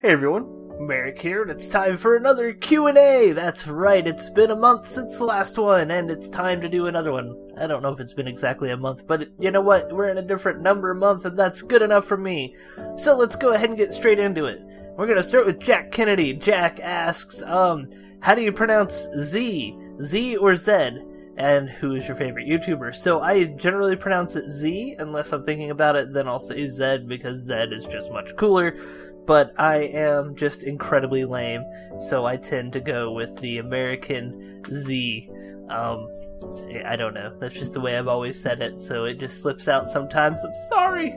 Hey everyone, Merrick here, and it's time for another Q&A! That's right, it's been a month since the last one, and it's time to do another one. I don't know if it's been exactly a month, but you know what? We're in a different number month, and that's good enough for me. So let's go ahead and get straight into it. We're gonna start with Jack Kennedy. Jack asks, how do you pronounce Z? Z or Z? And who is your favorite YouTuber? So I generally pronounce it Z, unless I'm thinking about it, then I'll say Z, because Z is just much cooler. But I am just incredibly lame, so I tend to go with the American Z. I don't know, that's just the way I've always said it, so it just slips out sometimes. I'm sorry!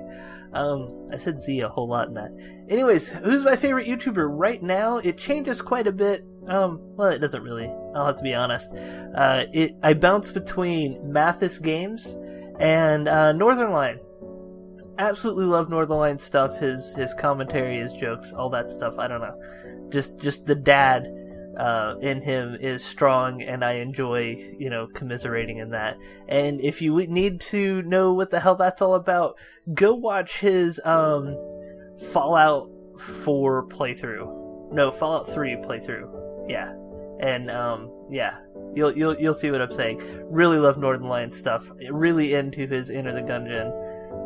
I said Z a whole lot in that. Anyways, who's my favorite YouTuber? Right now, it changes quite a bit. Well, it doesn't really, I'll have to be honest. I bounce between Mathis Games and Northern Line. Absolutely love Northern Line stuff, his commentary, his jokes, all that stuff. I don't know. Just the dad in him is strong, and I enjoy, commiserating in that. And if you need to know what the hell that's all about, go watch his Fallout 4 playthrough. No, Fallout 3 playthrough. Yeah. And yeah. You'll see what I'm saying. Really love Northern Line stuff. Really into his Enter the Gungeon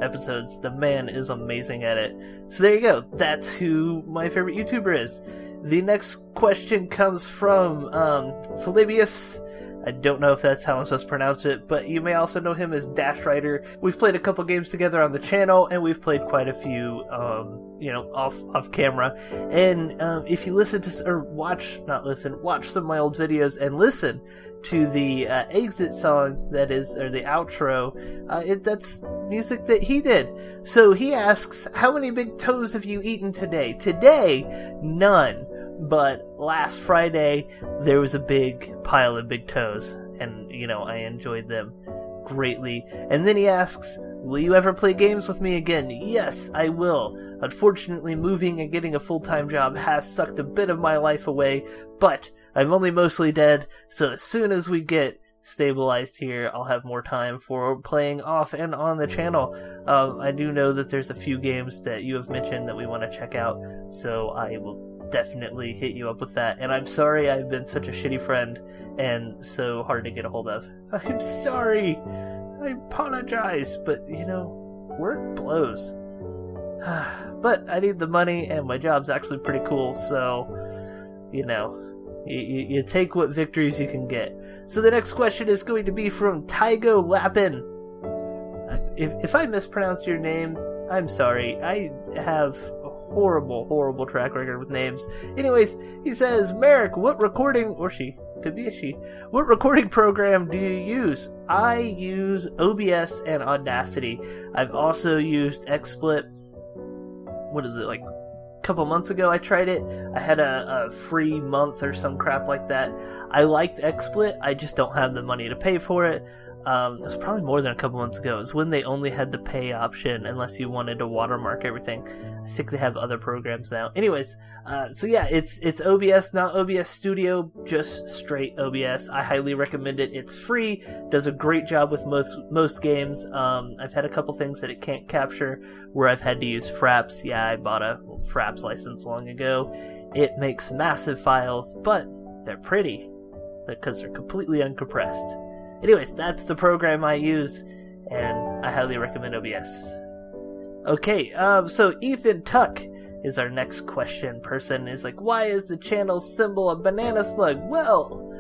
episodes. The man is amazing at it. So there you go. That's who my favorite YouTuber is. The next question comes from Philibius. I don't know if that's how I'm supposed to pronounce it, but you may also know him as DashWriter. We've played a couple games together on the channel, and we've played quite a few, off camera. And if you listen to, or watch some of my old videos and listen to the exit song that is, or the outro, that's music that he did. So he asks, how many big toes have you eaten today? Today, none. But last Friday, there was a big pile of big toes, and, I enjoyed them greatly. And then he asks, will you ever play games with me again? Yes, I will. Unfortunately, moving and getting a full-time job has sucked a bit of my life away, but I'm only mostly dead, so as soon as we get stabilized here, I'll have more time for playing off and on the channel. I do know that there's a few games that you have mentioned that we want to check out, so I will definitely hit you up with that. And I'm sorry I've been such a shitty friend and so hard to get a hold of. I'm sorry. I apologize, but work blows. But I need the money, and my job's actually pretty cool, so you take what victories you can get. So the next question is going to be from Tygo Lapin. If I mispronounced your name, I'm sorry. I have a horrible track record with names. Anyways, he says, Merrick, what recording, or she, could be a she, what recording program do you use? I use OBS and Audacity. I've also used XSplit. What is it, like a couple months ago I tried it. I had a free month or some crap like that. I liked XSplit, I just don't have the money to pay for it. It was probably more than a couple months ago. It was when they only had the pay option unless you wanted to watermark everything. I think they have other programs now. Anyways, so yeah, it's OBS, not OBS Studio, just straight OBS. I highly recommend it. It's free, does a great job with most games. I've had a couple things that it can't capture where I've had to use Fraps. Yeah, I bought a Fraps license long ago. It makes massive files, but they're pretty because they're completely uncompressed. Anyways, that's the program I use, and I highly recommend OBS. Okay, so Ethan Tuck is our next question person. Is like, why is the channel symbol a banana slug? Well,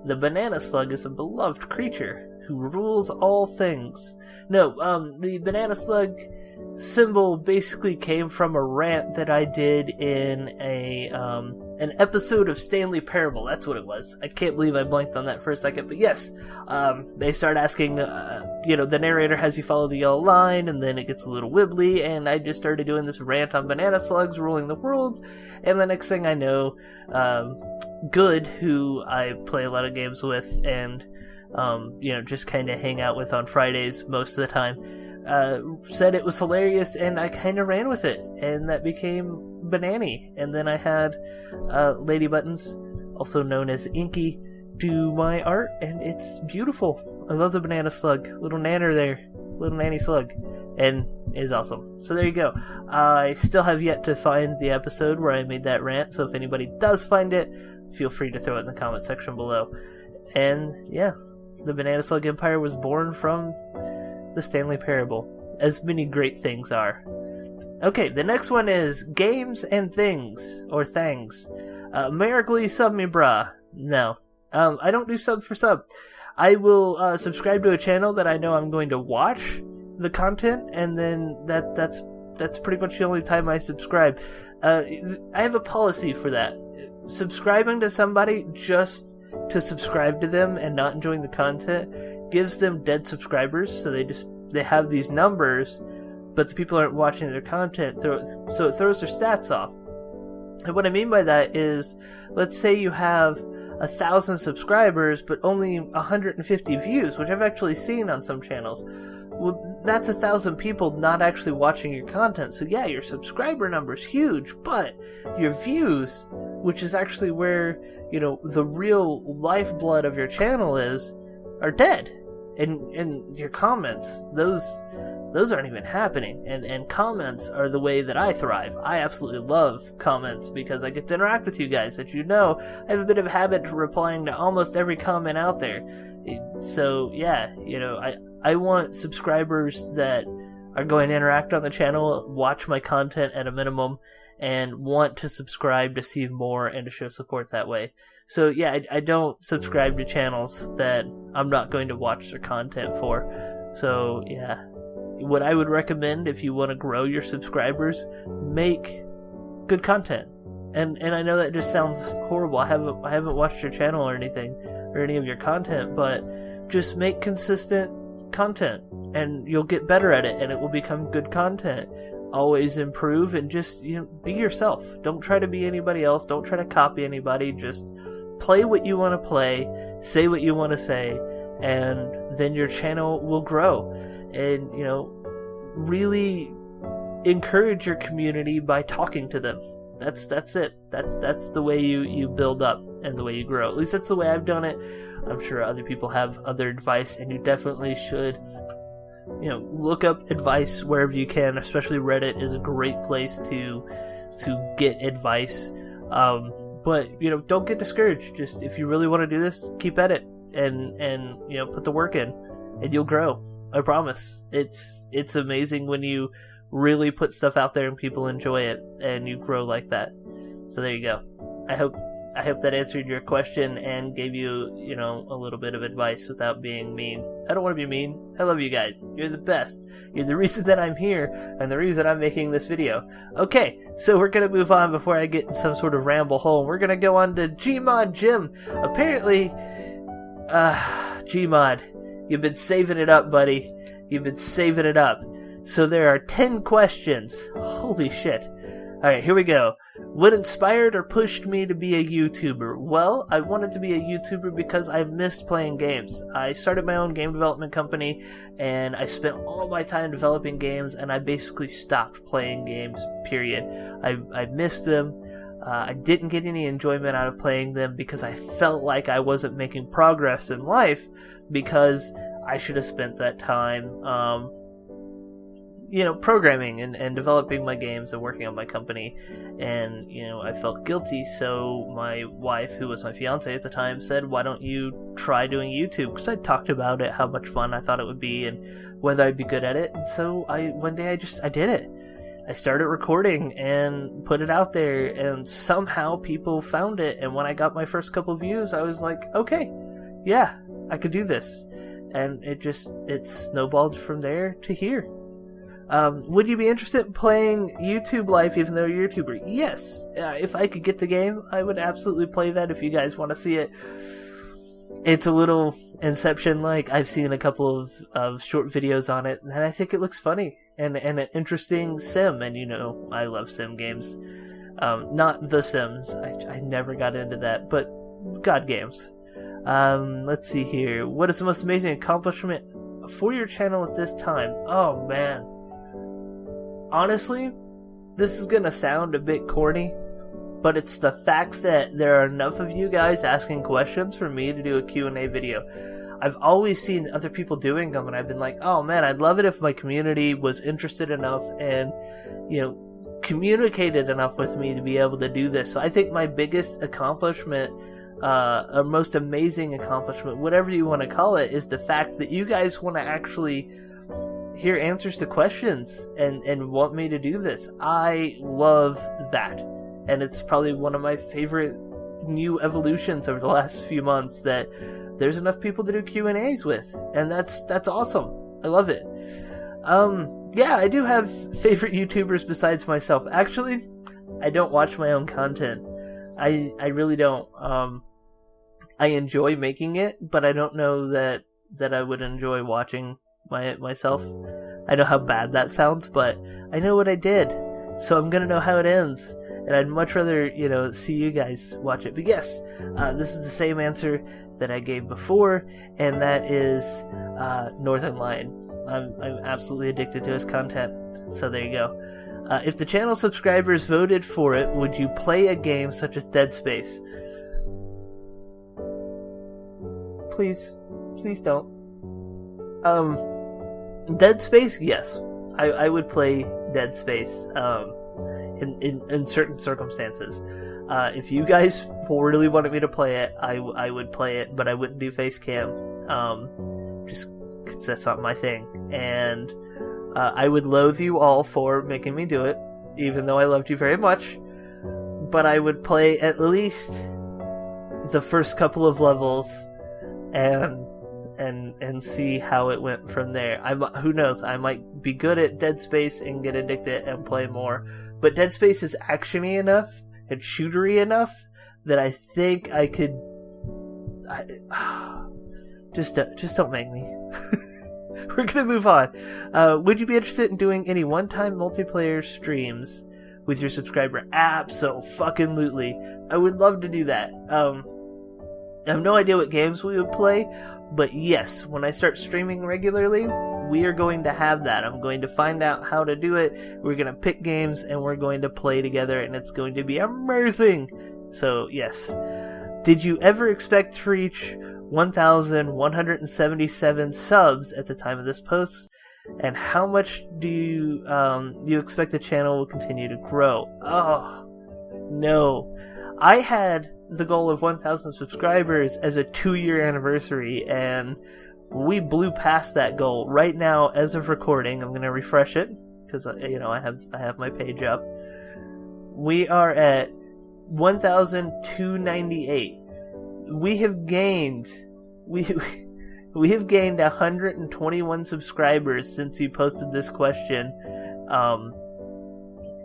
the banana slug is a beloved creature who rules all things. No, the banana slug symbol basically came from a rant that I did in an episode of Stanley Parable. That's what it was. I can't believe I blanked on that for a second, but yes, they start asking, the narrator has you follow the yellow line, and then it gets a little wibbly, and I just started doing this rant on banana slugs ruling the world, and the next thing I know, Good, who I play a lot of games with, and, just kind of hang out with on Fridays most of the time, said it was hilarious, and I kind of ran with it, and that became Banani. And then I had Lady Buttons, also known as Inky, do my art, and it's beautiful. I love the banana slug. Little nanner there. Little nanny slug. and is awesome. So there you go. I still have yet to find the episode where I made that rant, so if anybody does find it, feel free to throw it in the comment section below. And yeah, the Banana Slug Empire was born from the Stanley Parable, as many great things are. Okay, the next one is Games and Things, or Thangs. Miracle, you sub me, brah. No. I don't do sub for sub. I will subscribe to a channel that I know I'm going to watch the content, and then that's pretty much the only time I subscribe. I have a policy for that. Subscribing to somebody just to subscribe to them and not enjoying the content gives them dead subscribers, so they have these numbers, but the people aren't watching their content, so it throws their stats off. And what I mean by that is, let's say you have 1,000 subscribers, but only 150 views, which I've actually seen on some channels. Well, that's 1,000 people not actually watching your content. So yeah, your subscriber number's huge, but your views, which is actually where, the real lifeblood of your channel is, are dead. And your comments, those aren't even happening. And comments are the way that I thrive. I absolutely love comments because I get to interact with you guys. As you know, I have a bit of a habit of replying to almost every comment out there. So yeah, I want subscribers that are going to interact on the channel, watch my content at a minimum, and want to subscribe to see more and to show support that way. So yeah, I don't subscribe to channels that I'm not going to watch their content for. So yeah, what I would recommend if you want to grow your subscribers, make good content. And I know that just sounds horrible. I haven't watched your channel or anything, or any of your content, but just make consistent content and you'll get better at it and it will become good content. Always improve and just be yourself. Don't try to be anybody else. Don't try to copy anybody. Just play what you want to play, say what you want to say, and then your channel will grow. And really encourage your community by talking to them. That's it. That's the way you build up and the way you grow. At least that's the way I've done it. I'm sure other people have other advice, and you definitely should look up advice wherever you can. Especially Reddit is a great place to get advice. But don't get discouraged. Just if you really want to do this, keep at it and put the work in, and you'll grow. I promise. It's amazing when you really put stuff out there and people enjoy it and you grow like that. So there you go. I hope that answered your question and gave you, a little bit of advice without being mean. I don't want to be mean. I love you guys. You're the best. You're the reason that I'm here and the reason I'm making this video. Okay, so we're going to move on before I get in some sort of ramble hole. We're going to go on to Gmod Jim. Apparently, Gmod, you've been saving it up, buddy. You've been saving it up. So there are 10 questions. Holy shit. Alright, here we go. What inspired or pushed me to be a YouTuber? Well, I wanted to be a YouTuber because I missed playing games. I started my own game development company, and I spent all my time developing games, and I basically stopped playing games, period. I missed them. I didn't get any enjoyment out of playing them because I felt like I wasn't making progress in life because I should have spent that time programming and developing my games and working on my company. And, I felt guilty, so my wife, who was my fiance at the time, said, why don't you try doing YouTube? Because I talked about it, how much fun I thought it would be, and whether I'd be good at it. And so one day I did it. I started recording and put it out there, and somehow people found it. And when I got my first couple views, I was like, okay, yeah, I could do this. And it snowballed from there to here. Would you be interested in playing YouTube life even though you're a YouTuber? Yes. If I could get the game, I would absolutely play that if you guys want to see it. It's a little Inception-like. I've seen a couple of short videos on it, and I think it looks funny and an interesting sim. And I love sim games. Not The Sims. I never got into that, but God games. Let's see here. What is the most amazing accomplishment for your channel at this time? Oh, man. Honestly, this is gonna sound a bit corny, but it's the fact that there are enough of you guys asking questions for me to do a Q&A video. I've always seen other people doing them, and I've been like, oh man, I'd love it if my community was interested enough and, communicated enough with me to be able to do this. So I think my biggest accomplishment, or most amazing accomplishment, whatever you want to call it, is the fact that you guys want to actually hear answers to questions and want me to do this. I love that. And it's probably one of my favorite new evolutions over the last few months, that there's enough people to do Q&As with. And that's awesome. I love it. Yeah, I do have favorite YouTubers besides myself. Actually, I don't watch my own content. I really don't. I enjoy making it, but I don't know that I would enjoy watching myself. I know how bad that sounds, but I know what I did, so I'm gonna know how it ends. And I'd much rather, see you guys watch it. But yes, this is the same answer that I gave before, and that is Northern Lion. I'm absolutely addicted to his content, so there you go. If the channel subscribers voted for it, would you play a game such as Dead Space? Please don't. Dead Space, yes. I would play Dead Space in certain circumstances. If you guys really wanted me to play it, I would play it, but I wouldn't do face cam. Just 'cause that's not my thing. And I would loathe you all for making me do it, even though I loved you very much. But I would play at least the first couple of levels and see how it went from there. Who knows? I might be good at Dead Space and get addicted and play more. But Dead Space is actiony enough and shootery enough that I think I could. Just don't make me. We're gonna move on. Would you be interested in doing any one-time multiplayer streams with your subscriber? Abso-fucking-lutely. I would love to do that. I have no idea what games we would play, but yes, when I start streaming regularly, we are going to have that. I'm going to find out how to do it. We're going to pick games, and we're going to play together, and it's going to be amazing. So, yes. Did you ever expect to reach 1,177 subs at the time of this post? And how much do you expect the channel will continue to grow? Oh, no. I had the goal of 1,000 subscribers as a 2-year anniversary, and we blew past that goal. Right now, as of recording, I'm going to refresh it, because I have my page up. We are at 1,298. We have gained 121 subscribers since you posted this question.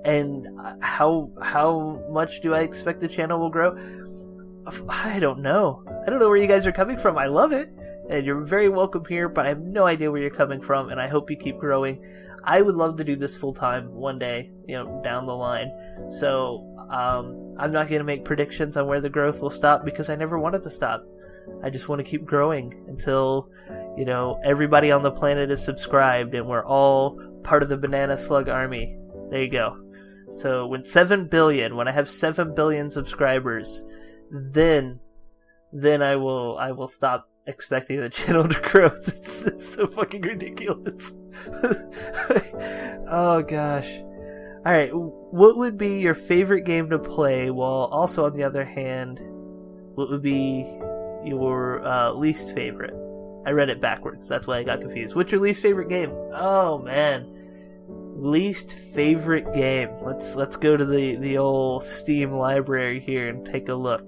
And how much do I expect the channel will grow? I don't know. I don't know where you guys are coming from. I love it, and you're very welcome here, but I have no idea where you're coming from, and I hope you keep growing. I would love to do this full time one day, down the line. So I'm not going to make predictions on where the growth will stop, because I never want it to stop. I just want to keep growing until, everybody on the planet is subscribed and we're all part of the Banana Slug Army. There you go. So when I have 7 billion subscribers, then I will stop expecting the channel to grow. It's so fucking ridiculous. Oh gosh. Alright, what would be your favorite game to play, while also on the other hand, what would be your least favorite? I read it backwards, that's why I got confused. What's your least favorite game? Oh man. Least favorite game. Let's go to the old Steam library here and take a look.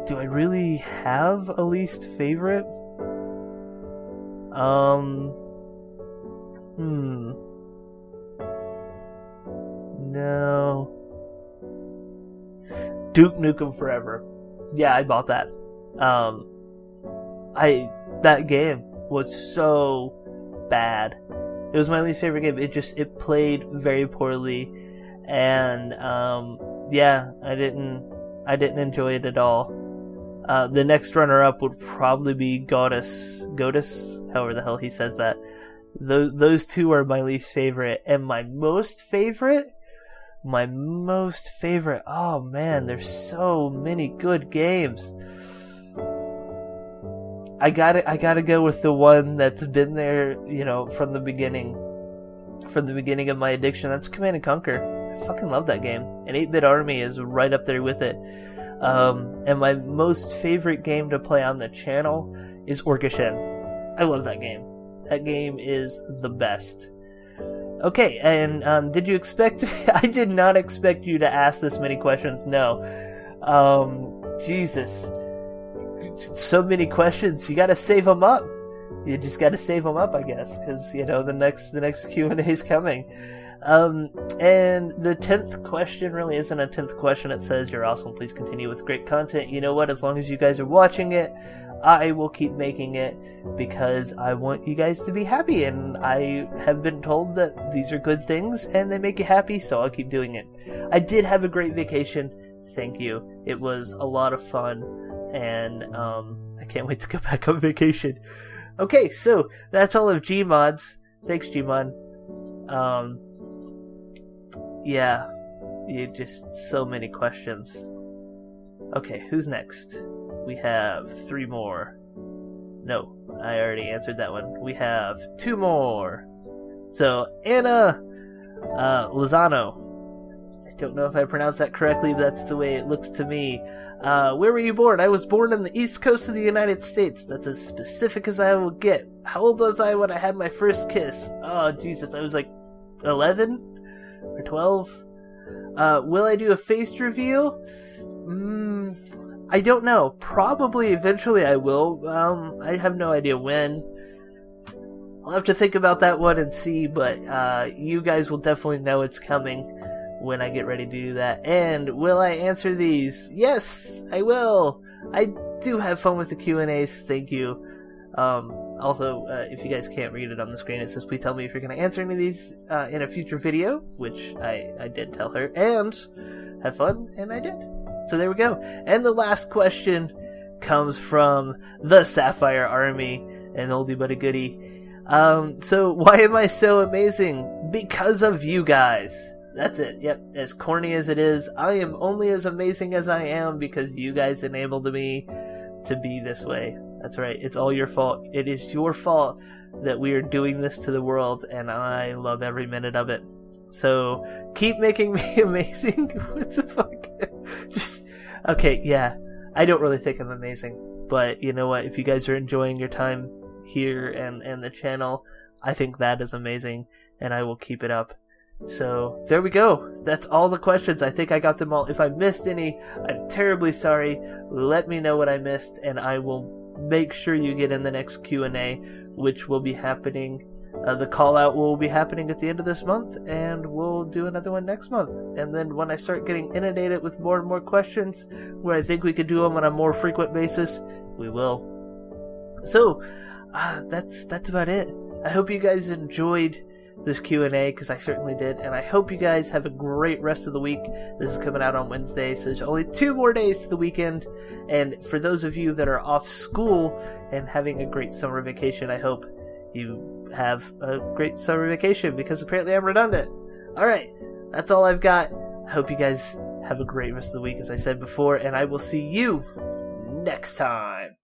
Do I really have a least favorite? No. Duke Nukem Forever. Yeah, I bought that. That game was so bad. It was my least favorite game. It played very poorly, and yeah, I didn't enjoy it at all. The next runner-up would probably be Godus, however the hell he says that. Those two are my least favorite, and my most favorite. Oh man, there's so many good games. I gotta go with the one that's been there, you know, from the beginning of my addiction. That's Command and Conquer. I fucking love that game. And 8-Bit Army is right up there with it. And my most favorite game to play on the channel is Orcushen. I love that game. That game is the best. Okay, and did you expect... I did not expect you to ask this many questions, no. Jesus. So many questions, you gotta save them up. You just gotta save them up, I guess, because, you know, the next Q&A is coming. And the 10th question really isn't a 10th question. It says, "You're awesome, please continue with great content." You know what, as long as you guys are watching it, I will keep making it because I want you guys to be happy, and I have been told that these are good things and they make you happy, so I'll keep doing it. I did have a great vacation, thank you. It was a lot of fun, and I can't wait to go back on vacation. Okay, so that's all of Gmod's. Thanks, Gmod. Yeah, you just so many questions. Okay, who's next? We have 3 more. No, I already answered that one. We have 2 more. So, Anna Lozano. I don't know if I pronounced that correctly, but that's the way it looks to me. Where were you born? I was born on the East Coast of the United States. That's as specific as I will get. How old was I when I had my first kiss? Oh, Jesus, I was like 11 or 12. Will I do a face reveal? I don't know. Probably eventually I will. I have no idea when. I'll have to think about that one and see, but you guys will definitely know it's coming when I get ready to do that. And will I answer these? Yes, I will. I do have fun with the Q&As. Thank you. Also, if you guys can't read it on the screen, it says, "Please tell me if you're going to answer any of these in a future video," which I did tell her. And have fun, and I did. So there we go. And the last question comes from the Sapphire Army, an oldie but a goodie. So why am I so amazing? Because of you guys. That's it. Yep. As corny as it is, I am only as amazing as I am because you guys enabled me to be this way. That's right. It's all your fault. It is your fault that we are doing this to the world, and I love every minute of it. So keep making me amazing. What the fuck? Just okay. Yeah, I don't really think I'm amazing, but you know what? If you guys are enjoying your time here and the channel, I think that is amazing, and I will keep it up. So there we go. That's all the questions. I think I got them all. If I missed any, I'm terribly sorry. Let me know what I missed, and I will make sure you get in the next Q&A, which will be happening. The call out will be happening at the end of this month, and we'll do another one next month. And then when I start getting inundated with more and more questions, where I think we could do them on a more frequent basis, we will. So that's about it. I hope you guys enjoyed this Q&A, because I certainly did, and I hope you guys have a great rest of the week. This is coming out on Wednesday, so there's only 2 more days to the weekend, and for those of you that are off school and having a great summer vacation, I hope you have a great summer vacation, because apparently I'm redundant. Alright, that's all I've got. I hope you guys have a great rest of the week, as I said before, and I will see you next time.